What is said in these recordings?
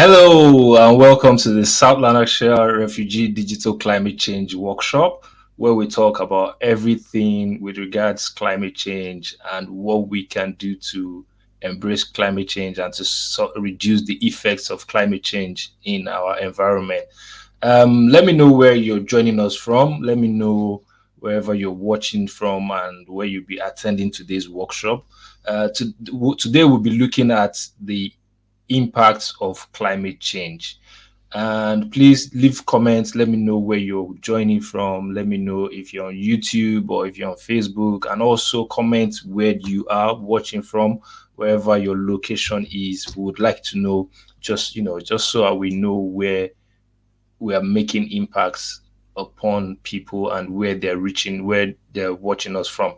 Hello and welcome to the South Lanarkshire Refugee Digital Climate Change Workshop, where we talk about everything with regards climate change and what we can do to embrace climate change and to reduce the effects of climate change in our environment. Let me know where you're joining us from. Let me know wherever you're watching from and where you'll be attending today's workshop. Today, we'll be looking at the impacts of climate change. And please leave comments. Let me know where you're joining from. Let me know if you're on YouTube or if you're on Facebook. And also comment where you are watching from, wherever your location is. We would like to know just so we know where we are making impacts upon people and where they're reaching, where they're watching us from.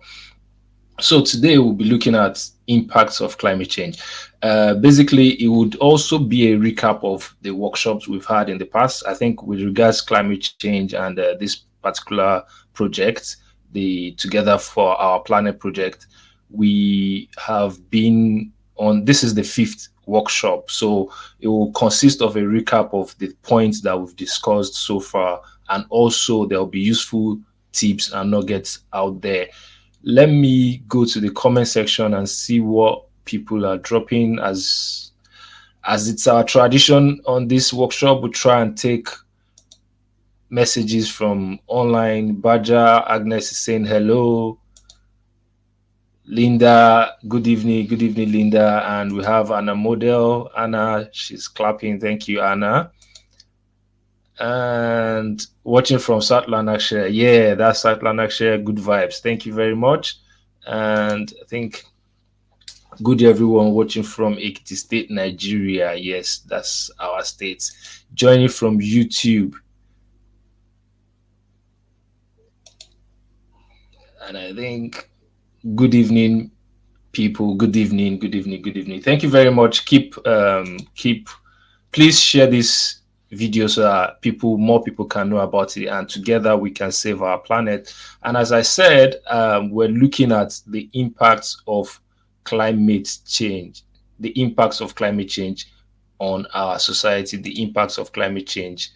So today we'll be looking at impacts of climate change. Basically, it would also be a recap of the workshops we've had in the past. I think with regards climate change and this particular project, the Together for Our Planet project, we have been on. This is the fifth workshop, so it will consist of a recap of the points that we've discussed so far, and also there will be useful tips and nuggets out there. Let me go to the comment section and see what people are dropping. As it's our tradition on this workshop, we try and take messages from online. Baja Agnes is saying hello. Linda, good evening, Linda. And we have Anna Model. Anna, she's clapping. Thank you, Anna. And watching from South Lanarkshire. Yeah, that's South Lanarkshire. Good vibes. Thank you very much. And I think good everyone watching from Ekiti State, Nigeria. Yes, that's our state. Joining from YouTube. And I think good evening, people. Good evening, good evening, good evening. Thank you very much. Please share this video so that more people can know about it, and together we can save our planet. And as I said, we're looking at the impacts of climate change, the impacts of climate change on our society, the impacts of climate change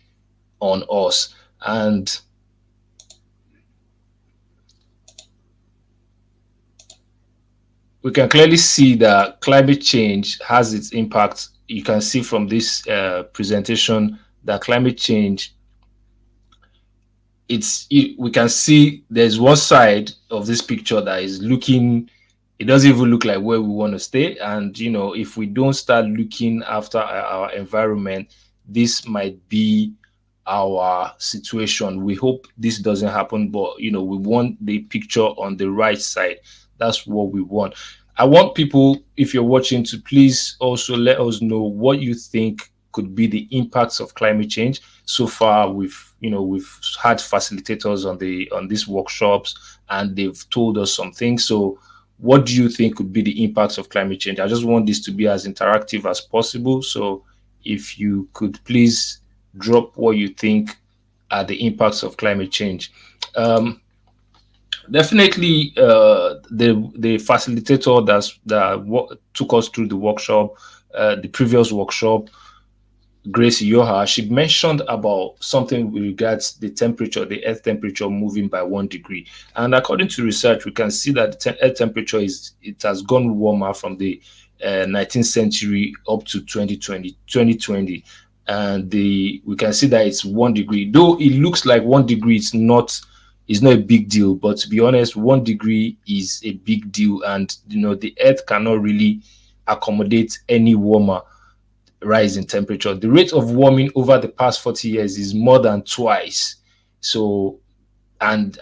on us. And we can clearly see that climate change has its impact. You can see from this presentation that climate change, we can see there's one side of this picture that is looking, it doesn't even look like where we want to stay. And if we don't start looking after our environment, this might be our situation. We hope this doesn't happen, but we want the picture on the right side. That's what we want. I want people, if you're watching, to please also let us know what you think could be the impacts of climate change. So far, we've had facilitators on these workshops, and they've told us some things. So what do you think could be the impacts of climate change? I just want this to be as interactive as possible. So if you could please drop what you think are the impacts of climate change. Definitely, the facilitator that took us through the workshop, the previous workshop, Grace Yoha, she mentioned about something with regards the temperature, the earth temperature moving by 1 degree. And according to research, we can see that the earth temperature has gone warmer from the 19th century up to 2020. And we can see that it's 1 degree. Though it looks like 1 degree, it's not a big deal. But to be honest, 1 degree is a big deal, and the earth cannot really accommodate any warmer rise in temperature. The rate of warming over the past 40 years is more than twice. So, and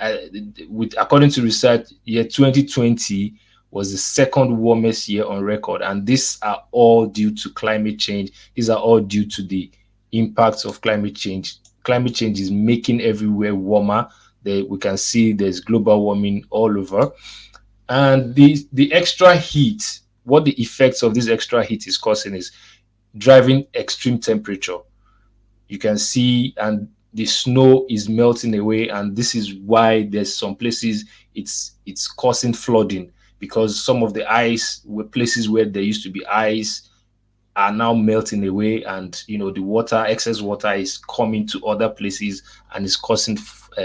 according to research, year 2020 was the second warmest year on record, and these are all due to climate change. These are all due to the impacts of climate change. Climate change is making everywhere warmer. We can see there's global warming all over, and the extra heat. What the effects of this extra heat is causing is driving extreme temperature. You can see, and the snow is melting away, and this is why there's some places it's causing flooding, because some of the ice were places where there used to be ice are now melting away, and the water, excess water, is coming to other places and is causing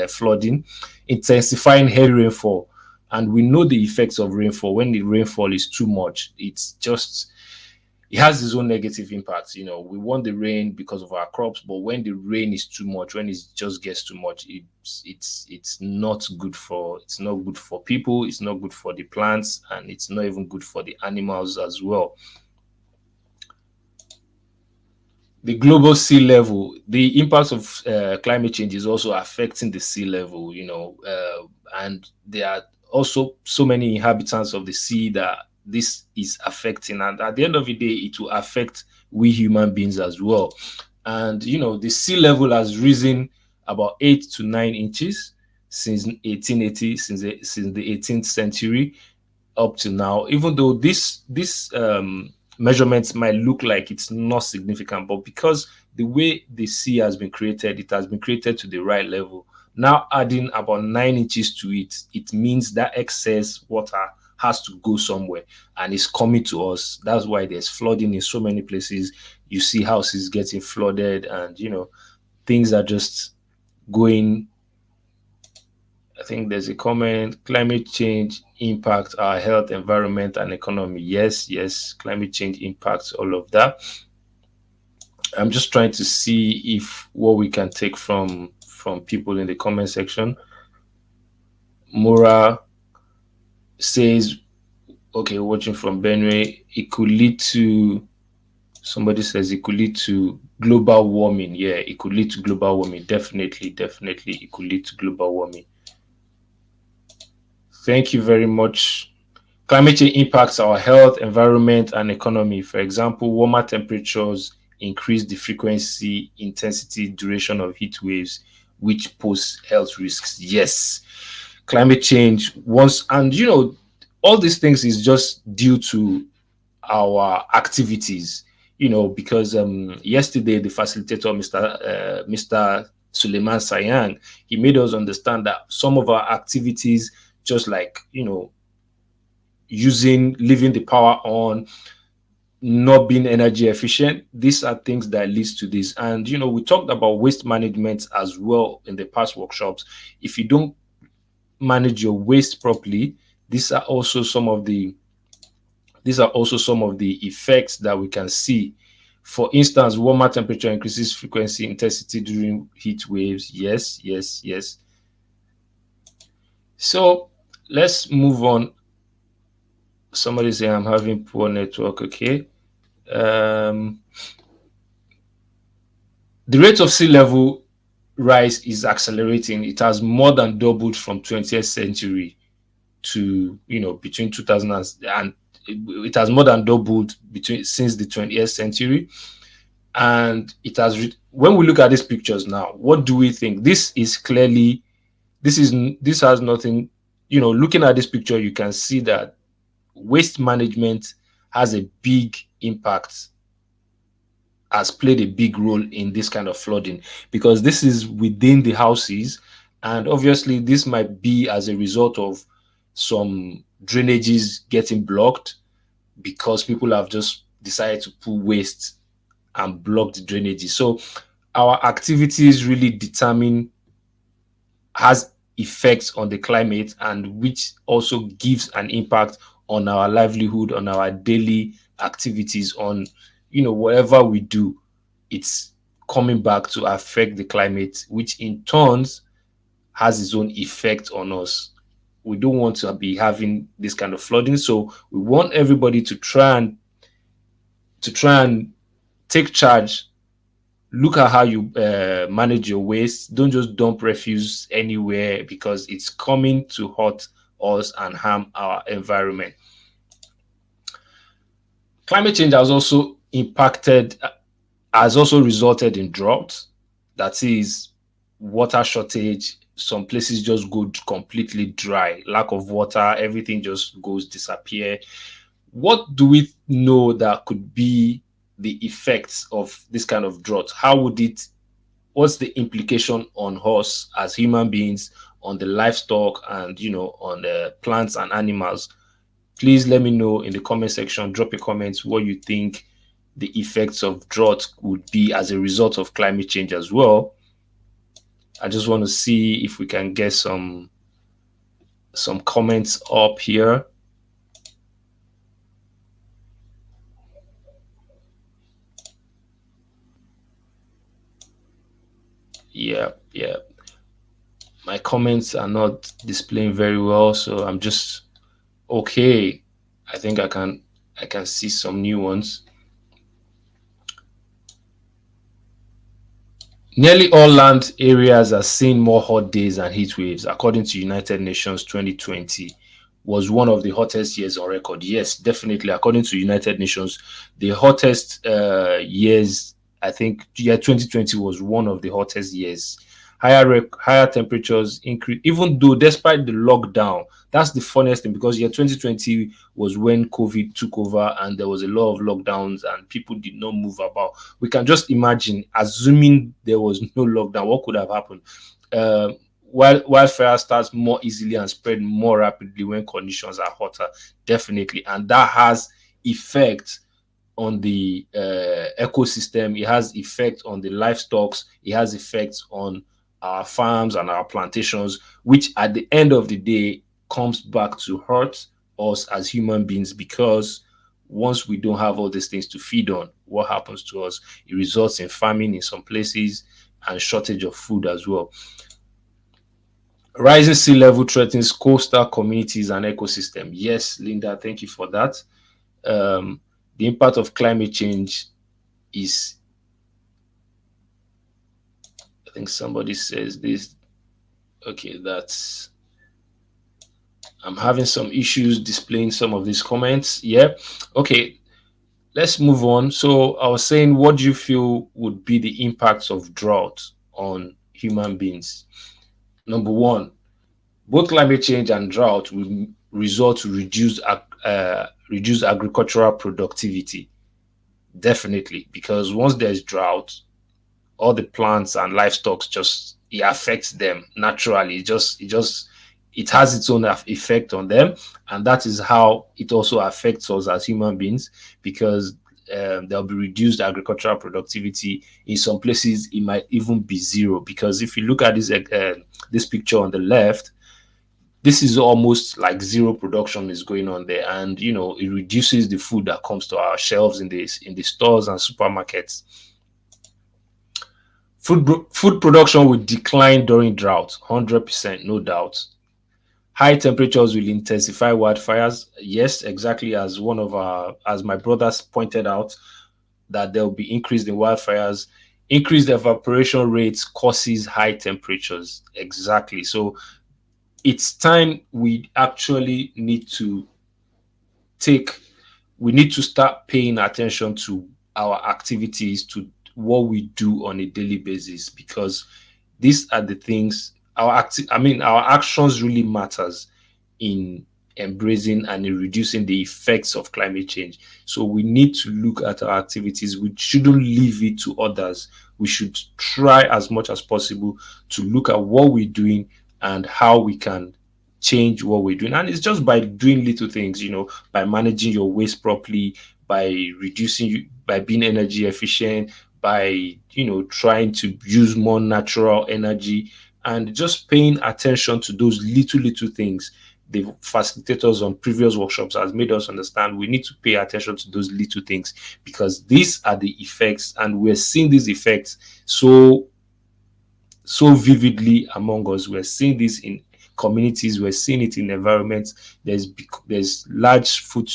flooding, intensifying heavy rainfall. And we know the effects of rainfall. When the rainfall is too much, it has its own negative impacts. We want the rain because of our crops, but when the rain is too much, when it just gets too much, it's not good for people, it's not good for the plants, and it's not even good for the animals as well. The global sea level, the impact of climate change is also affecting the sea level, and there are also so many inhabitants of the sea that this is affecting. And at the end of the day, it will affect we human beings as well. And, the sea level has risen about 8 to 9 inches since 1880, since the 18th century up to now, even though this measurements might look like it's not significant, but because the way the sea has been created, it has been created to the right level. Now adding about 9 inches to it, it means that excess water has to go somewhere and it's coming to us. That's why there's flooding in so many places. You see houses getting flooded, and things are just going. I think there's a comment: climate change impacts our health, environment, and economy. Yes, yes, climate change impacts all of that. I'm just trying to see if what we can take from people in the comment section. Mora says, okay, watching from Benue, it could lead to, somebody says it could lead to global warming. Yeah, it could lead to global warming. Definitely, definitely, it could lead to global warming. Thank you very much. Climate change impacts our health, environment, and economy. For example, warmer temperatures increase the frequency, intensity, duration of heat waves, which pose health risks. Yes, climate change once, and all these things is just due to our activities. Because yesterday the facilitator, Mr. Suleiman Sayang, he made us understand that some of our activities, just like leaving the power on, not being energy efficient, these are things that leads to this. And we talked about waste management as well in the past workshops. If you don't manage your waste properly, these are also some of the effects that we can see. For instance, warmer temperature increases frequency, intensity during heat waves. Yes, yes, yes. So let's move on. Somebody say I'm having poor network. Okay. Um, the rate of sea level rise is accelerating. It has more than doubled from 20th century to between 2000 and it has more than doubled between since the 20th century. And it has when we look at these pictures now, what do we think? This has nothing. Looking at this picture, you can see that waste management has a big impact, has played a big role in this kind of flooding, because this is within the houses, and obviously this might be as a result of some drainages getting blocked, because people have just decided to put waste and block the drainages. So our activities really determine, has effects on the climate, and which also gives an impact on our livelihood, on our daily activities, on whatever we do. It's coming back to affect the climate, which in turns has its own effect on us. We don't want to be having this kind of flooding, so we want everybody to try and take charge. Look at how you manage your waste. Don't just dump refuse anywhere, because it's coming to hurt us and harm our environment. Climate change has also resulted in drought. That is, water shortage. Some places just go completely dry, lack of water, everything just goes disappear. What do we know that could be the effects of this kind of drought? What's the implication on us as human beings, on the livestock, and on the plants and animals? Please let me know in the comment section. Drop a comment what you think the effects of drought would be as a result of climate change as well. I just want to see if we can get some comments up here. Yeah, yeah. My comments are not displaying very well, so I'm just okay. I think I can see some new ones. Nearly all land areas are seeing more hot days and heat waves, according to United Nations 2020 was one of the hottest years on record. Yes, definitely. According to United Nations, the hottest years, I think, year 2020 was one of the hottest years. Higher temperatures increase, even though despite the lockdown. That's the funniest thing because year 2020 was when COVID took over and there was a lot of lockdowns and people did not move about. We can just imagine, assuming there was no lockdown, what could have happened? Uh, while wildfire starts more easily and spread more rapidly when conditions are hotter, definitely, and that has effect on the ecosystem. It has effect on the livestock. It has effects on our farms and our plantations, which at the end of the day comes back to hurt us as human beings because once we don't have all these things to feed on, what happens to us? It results in famine in some places and shortage of food as well. Rising sea level threatens coastal communities and ecosystem. Yes, Linda, thank you for that. Um, the impact of climate change is, I think somebody says this. Okay, that's, I'm having some issues displaying some of these comments. Yeah. Okay, let's move on. So I was saying, what do you feel would be the impacts of drought on human beings? Number one, both climate change and drought will result to reduce agricultural productivity. Definitely, because once there's drought, all the plants and livestock just it affects them naturally. It has its own effect on them, and that is how it also affects us as human beings because there'll be reduced agricultural productivity. In some places, it might even be zero because if you look at this picture on the left, this is almost like zero production is going on there, and it reduces the food that comes to our shelves in the stores and supermarkets. Food production will decline during drought, 100%, no doubt. High temperatures will intensify wildfires. Yes, exactly as my brothers pointed out, that there will be increase in wildfires. Increased evaporation rates causes high temperatures. Exactly. So it's time we actually take we need to start paying attention to our activities, to what we do on a daily basis, because these are the things our actions really matters in embracing and in reducing the effects of climate change. So we need to look at our activities. We shouldn't leave it to others. We should try as much as possible to look at what we're doing and how we can change what we're doing. And it's just by doing little things, by managing your waste properly, by by being energy efficient, by trying to use more natural energy, and just paying attention to those little things. The facilitators on previous workshops has made us understand we need to pay attention to those little things because these are the effects, and we're seeing these effects so vividly among us. We're seeing this in communities. We're seeing it in environments. There's large food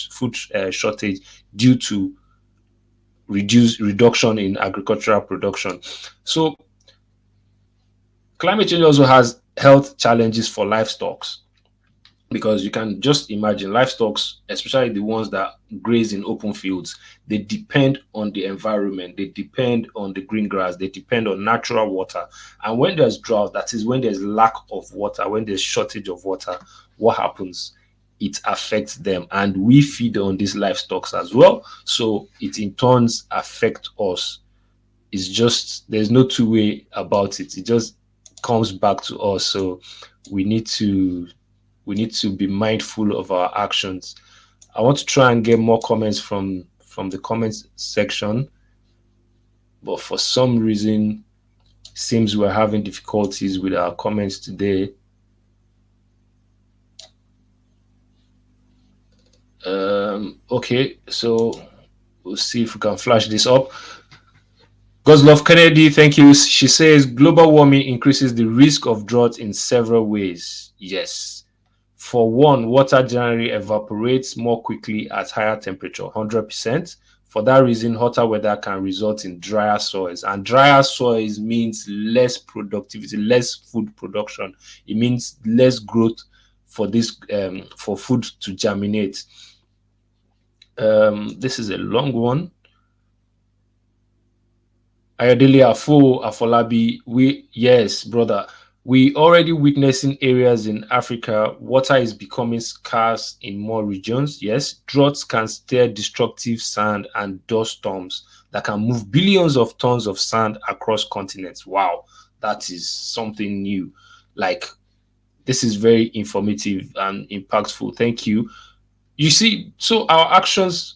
shortage due to reduction in agricultural production. So climate change also has health challenges for livestock because you can just imagine livestock, especially the ones that graze in open fields, they depend on the environment, they depend on the green grass, they depend on natural water. And when there's drought, that is when there's lack of water, when there's shortage of water, what happens? It affects them, and we feed on these livestock as well. So it in turns affect us. It's just there's no two way about it. It just comes back to us. So we need to be mindful of our actions. I want to try and get more comments from the comments section, but for some reason, seems we're having difficulties with our comments today. Okay, so we'll see if we can flash this up. Goslov Kennedy, thank you. She says global warming increases the risk of drought in several ways. Yes. For one, water generally evaporates more quickly at higher temperature, 100%. For that reason, hotter weather can result in drier soils. And drier soils means less productivity, less food production. It means less growth for this for food to germinate. This is a long one. Ayodele Afolabi, yes, brother. We already witnessing areas in Africa. Water is becoming scarce in more regions. Yes, droughts can stir destructive sand and dust storms that can move billions of tons of sand across continents. Wow, that is something new. Like, this is very informative and impactful. Thank you. You see, so our actions,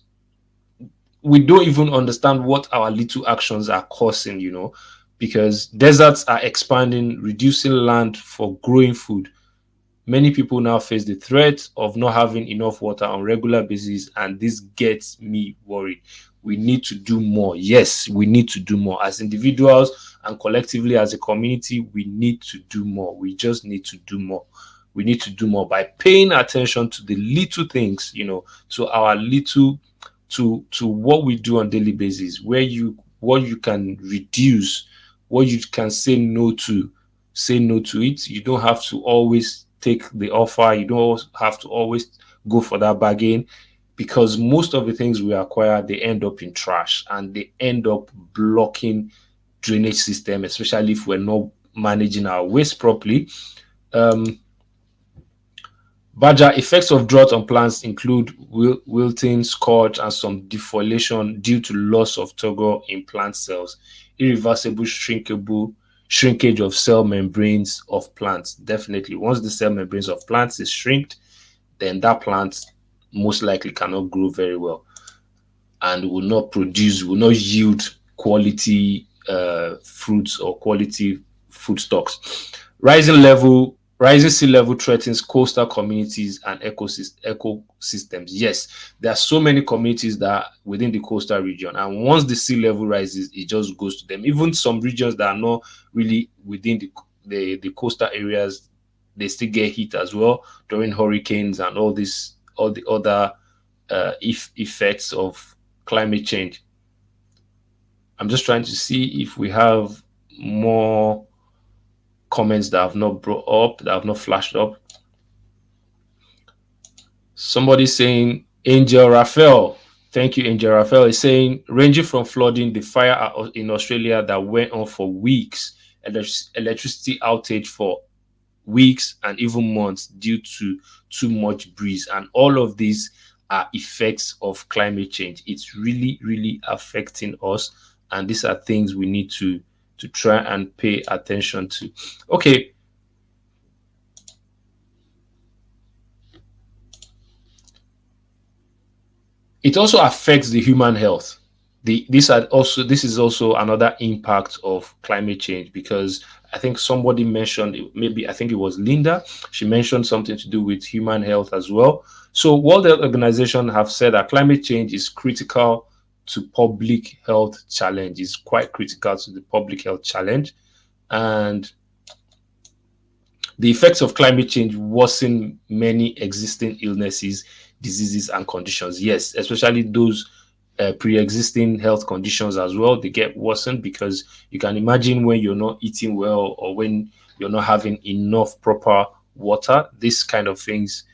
we don't even understand what our little actions are causing, because deserts are expanding, reducing land for growing food. Many people now face the threat of not having enough water on regular basis, and this gets me worried. We need to do more. Yes, we need to do more as individuals and collectively as a community. We need to do more. We just need to do more. We need to do more by paying attention to the little things, to our little, to what we do on daily basis, what you can reduce, what you can say no to it. You don't have to always take the offer. You don't have to always go for that bargain, because most of the things we acquire, they end up in trash and they end up blocking drainage system, especially if we're not managing our waste properly. Um, Badger, effects of drought on plants include wilting, scorch, and some defoliation due to loss of turgor in plant cells, irreversible shrinkage of cell membranes of plants. Definitely, once the cell membranes of plants is shrinked, then that plant most likely cannot grow very well and will not yield quality fruits or quality foodstuffs. Rising sea level threatens coastal communities and ecosystems. Yes, there are so many communities that are within the coastal region, and once the sea level rises, it just goes to them. Even some regions that are not really within the coastal areas, they still get hit as well during hurricanes and all the other effects of climate change. I'm just trying to see if we have more comments that have not brought up, that have not flashed up. Somebody saying, Angel Raphael, thank you, Angel Raphael, is saying, ranging from flooding, the fire in Australia that went on for weeks, electricity outage for weeks and even months due to too much breeze. And all of these are effects of climate change. It's really, really affecting us. And these are things we need to try and pay attention to. Okay. It also affects the human health. This is also another impact of climate change, because I think somebody mentioned, maybe I think it was Linda, she mentioned something to do with human health as well. So World Health Organization have said that climate change is critical to public health challenge. It's quite critical to the public health challenge. And the effects of climate change worsen many existing illnesses, diseases, and conditions. Yes, especially those pre-existing health conditions as well. They get worsened because you can imagine when you're not eating well or when you're not having enough proper water, these kind of things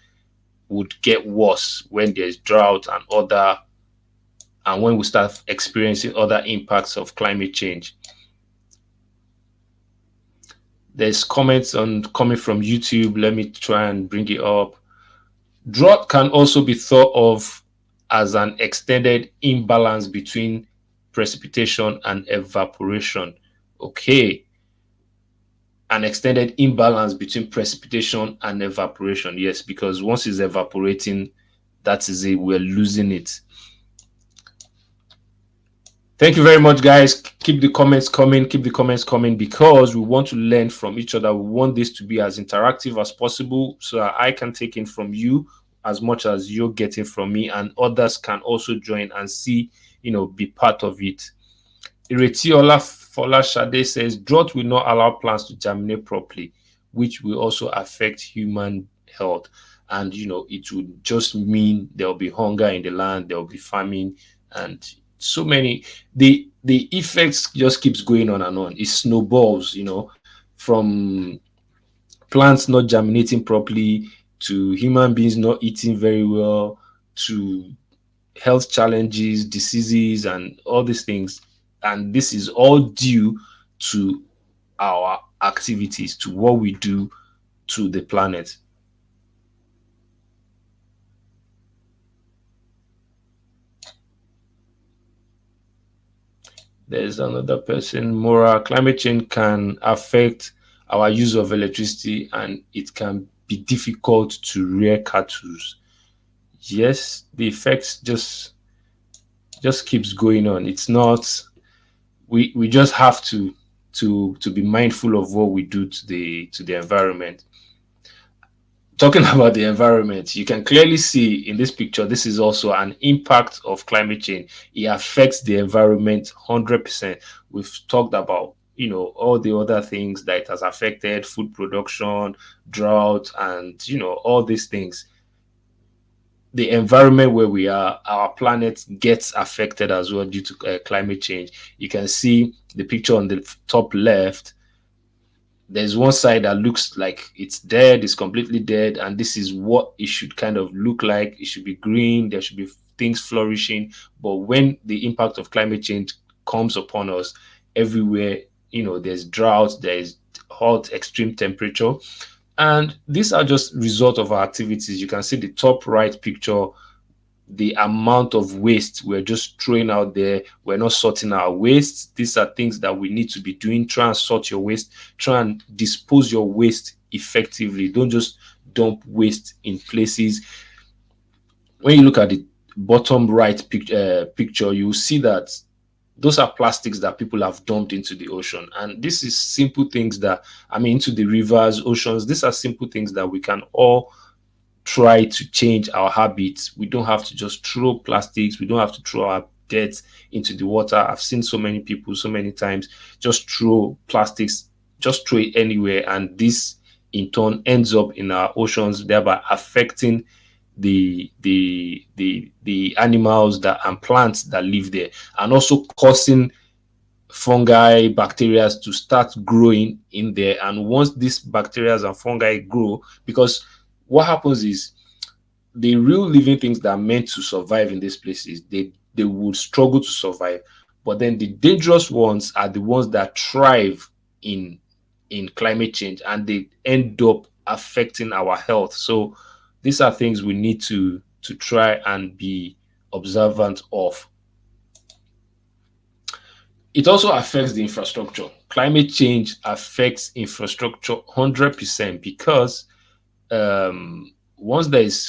would get worse when there's drought and when we start experiencing other impacts of climate change. There's comments coming from YouTube. Let me try and bring it up. Drought can also be thought of as an extended imbalance between precipitation and evaporation. Okay. An extended imbalance between precipitation and evaporation. Yes, because once it's evaporating, that is it. We're losing it. Thank you very much, guys. Keep the comments coming. Keep the comments coming because we want to learn from each other. We want this to be as interactive as possible so that I can take in from you as much as you're getting from me, and others can also join and see, be part of it. Iretiola Folashade says drought will not allow plants to germinate properly, which will also affect human health. And it would just mean there'll be hunger in the land, there'll be famine, and so many. The effects just keeps going on and on. It snowballs, from plants not germinating properly to human beings not eating very well to health challenges, diseases, and all these things. And this is all due to our activities, to what we do to the planet. There's another person, Mora. Climate change can affect our use of electricity and it can be difficult to rear cattle. Yes, the effects just keeps going on. It's not we just have to be mindful of what we do to the environment. Talking about the environment, you can clearly see in this picture this is also an impact of climate change. It affects the environment 100%. We've talked about all the other things that it has affected: food production, drought, and all these things. The environment where we are, our planet gets affected as well due to climate change. You can see the picture on the top left. There's one side that looks like it's dead, it's completely dead, and this is what it should kind of look like. It should be green, there should be things flourishing. But when the impact of climate change comes upon us, everywhere, there's drought, there's hot, extreme temperature. And these are just result of our activities. You can see the top right picture, the amount of waste we're just throwing out there. We're not sorting our waste. These are things that we need to be doing. Try and sort your waste. Try and dispose your waste effectively. Don't just dump waste in places. When you look at the bottom right picture, you will see that those are plastics that people have dumped into the ocean. And this is simple things that, into the rivers, oceans. These are simple things that we can all try to change our habits. We don't have to just throw plastics. We don't have to throw our dirt into the water. I've seen so many people so many times just throw plastics, just throw it anywhere, and this in turn ends up in our oceans, thereby affecting the animals that and plants that live there, and also causing fungi, bacteria to start growing in there. And once these bacteria and fungi grow, because what happens is the real living things that are meant to survive in these places, they would struggle to survive. But then the dangerous ones are the ones that thrive in climate change, and they end up affecting our health. So these are things we need to try and be observant of. It also affects the infrastructure. Climate change affects infrastructure 100% because once the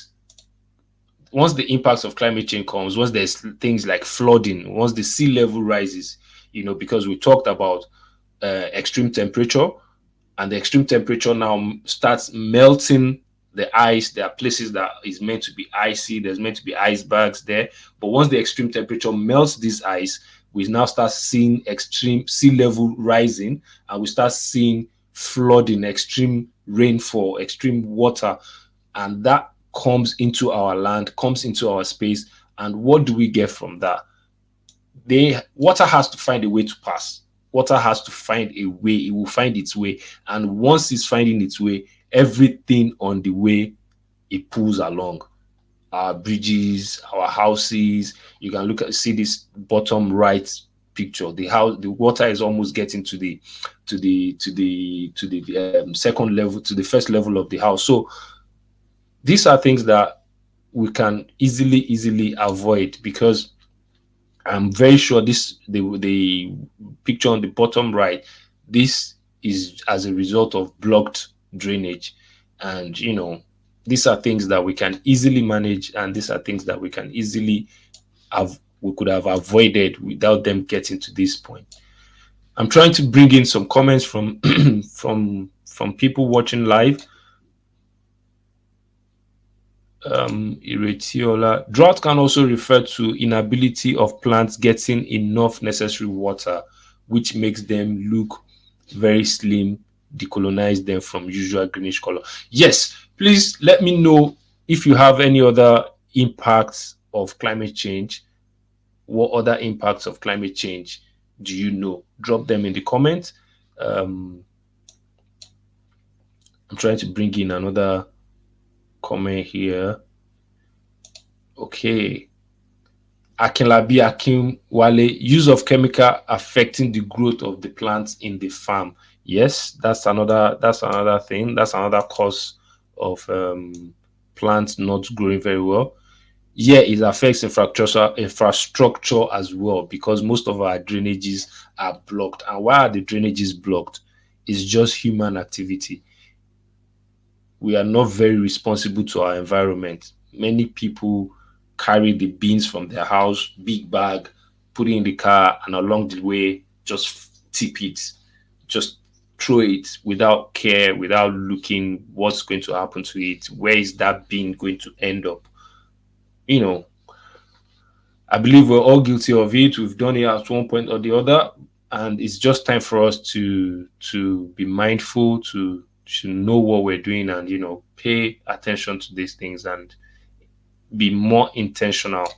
impacts of climate change comes, once there's things like flooding, once the sea level rises, because we talked about extreme temperature, and the extreme temperature now starts melting the ice. There are places that is meant to be icy. There's meant to be icebergs there. But once the extreme temperature melts this ice, we now start seeing extreme sea level rising, and we start seeing flooding, extreme rainfall, extreme water, and that comes into our land, comes into our space. And what do we get from that? Water has to find a way to pass. Water has to find a way. It will find its way. And once it's finding its way, everything on the way it pulls along. Our bridges, our houses. You can see this bottom right picture. The house, the water is almost getting to the second level, to the first level of the house. So these are things that we can easily avoid, because I'm very sure the picture on the bottom right, this is as a result of blocked drainage. And these are things that we can easily manage, and these are things that we can easily have we could have avoided without them getting to this point. I'm trying to bring in some comments from from people watching live. Iretiola. Drought can also refer to inability of plants getting enough necessary water, which makes them look very slim, decolonize them from usual greenish color. Yes, please let me know if you have any other impacts of climate change. What other impacts of climate change do you know? Drop them in the comments. Um, I'm trying to bring in another comment here. Okay. Akinlabi Akinwale, use of chemical affecting the growth of the plants in the farm. Yes, that's another thing. That's another cause of plants not growing very well. Yeah, it affects infrastructure as well because most of our drainages are blocked. And why are the drainages blocked? It's just human activity. We are not very responsible to our environment. Many people carry the beans from their house, big bag, put it in the car, and along the way, just tip it, just throw it without care, without looking what's going to happen to it. Where is that bean going to end up? You know, I believe we're all guilty of it. We've done it at one point or the other, and it's just time for us to be mindful, to know what we're doing, and pay attention to these things and be more intentional.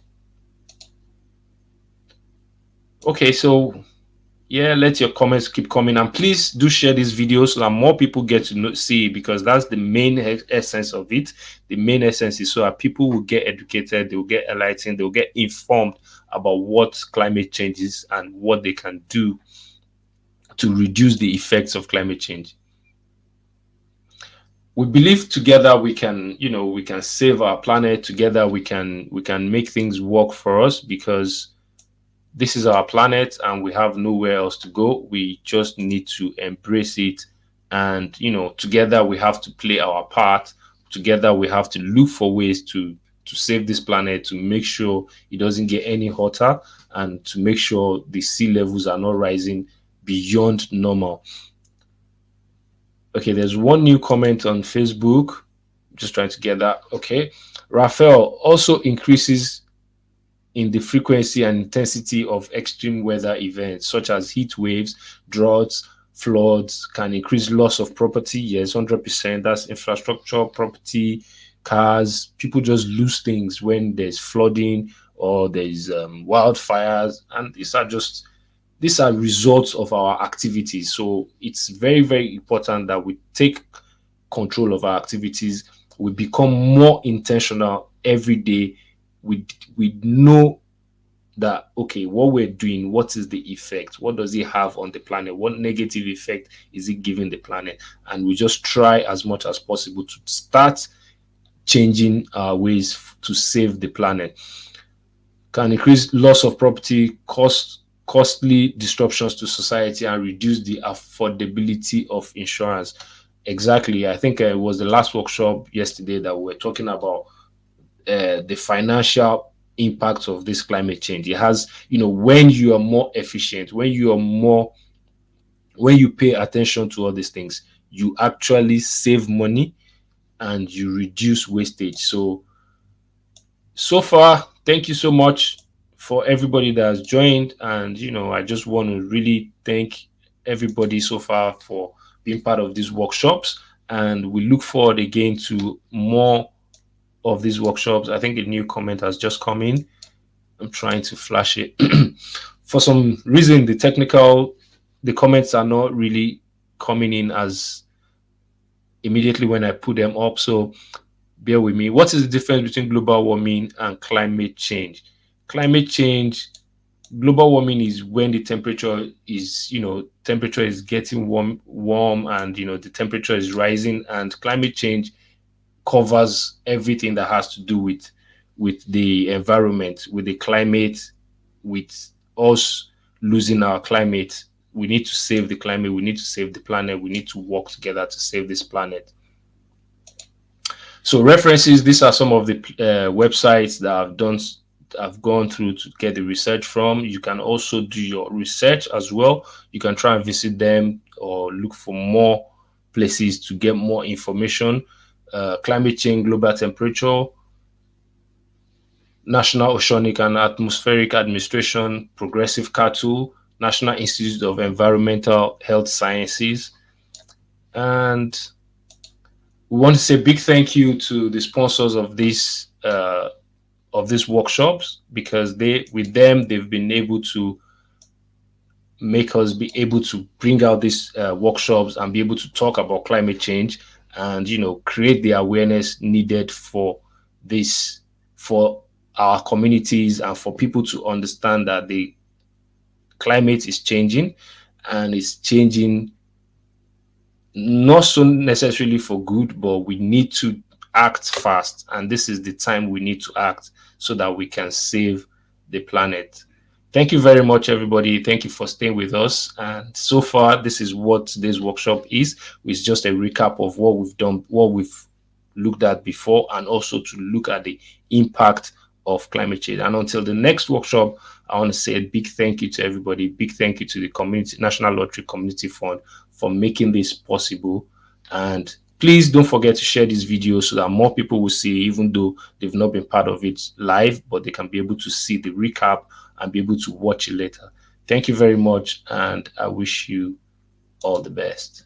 Okay, so yeah, let your comments keep coming, and please do share this video so that more people get to see it, because that's the main essence of it. The main essence is so that people will get educated, they will get enlightened, they will get informed about what climate change is and what they can do to reduce the effects of climate change. We believe together we can, we can save our planet. Together we can make things work for us, because this is our planet and we have nowhere else to go. We just need to embrace it. And, together we have to play our part. Together we have to look for ways to save this planet, to make sure it doesn't get any hotter, and to make sure the sea levels are not rising beyond normal. Okay, there's one new comment on Facebook. Just trying to get that. Okay. Raphael also increases in the frequency and intensity of extreme weather events such as heat waves, droughts, floods can increase loss of property. Yes, 100%. That's infrastructure, property, cars. People just lose things when there's flooding or there's wildfires, and these are results of our activities. So it's very, very important that we take control of our activities. We become more intentional every day. We know that, okay, what we're doing, what is the effect, what does it have on the planet, what negative effect is it giving the planet, and we just try as much as possible to start changing our ways to save the planet. Can increase loss of property, costly disruptions to society, and reduce the affordability of insurance. Exactly. I think it was the last workshop yesterday that we were talking about the financial impact of this climate change. It has, when you are more efficient, when you pay attention to all these things, you actually save money and you reduce wastage. So far, thank you so much for everybody that has joined. And, I just want to really thank everybody so far for being part of these workshops. And we look forward again to more of these workshops. I think a new comment has just come in. I'm trying to flash it. For some reason, the comments are not really coming in as immediately when I put them up. So bear with me. What is the difference between global warming and climate change? Climate change, global warming is when the temperature is getting warm, and the temperature is rising. And climate change covers everything that has to do with the environment, with the climate, with us losing our climate. We need to save the climate. We need to save the planet. We need to work together to save this planet. So references, these are some of the websites that I've gone through to get the research from. You can also do your research as well. You can try and visit them or look for more places to get more information. Climate change, global temperature, National Oceanic and Atmospheric Administration, Progressive Cattle, National Institute of Environmental Health Sciences. And we want to say big thank you to the sponsors of these workshops, because with them they've been able to make us be able to bring out these workshops and be able to talk about climate change, and create the awareness needed for this, for our communities, and for people to understand that the climate is changing, and it's changing not so necessarily for good, but we need to act fast. And this is the time we need to act so that we can save the planet. Thank you very much, everybody. Thank you for staying with us. And so far, this is what today's workshop is. It's just a recap of what we've done, what we've looked at before, and also to look at the impact of climate change. And until the next workshop, I want to say a big thank you to everybody. Big thank you to the community, National Lottery Community Fund, for making this possible. And please don't forget to share this video so that more people will see, even though they've not been part of it live, but they can be able to see the recap and be able to watch it later. Thank you very much, and I wish you all the best.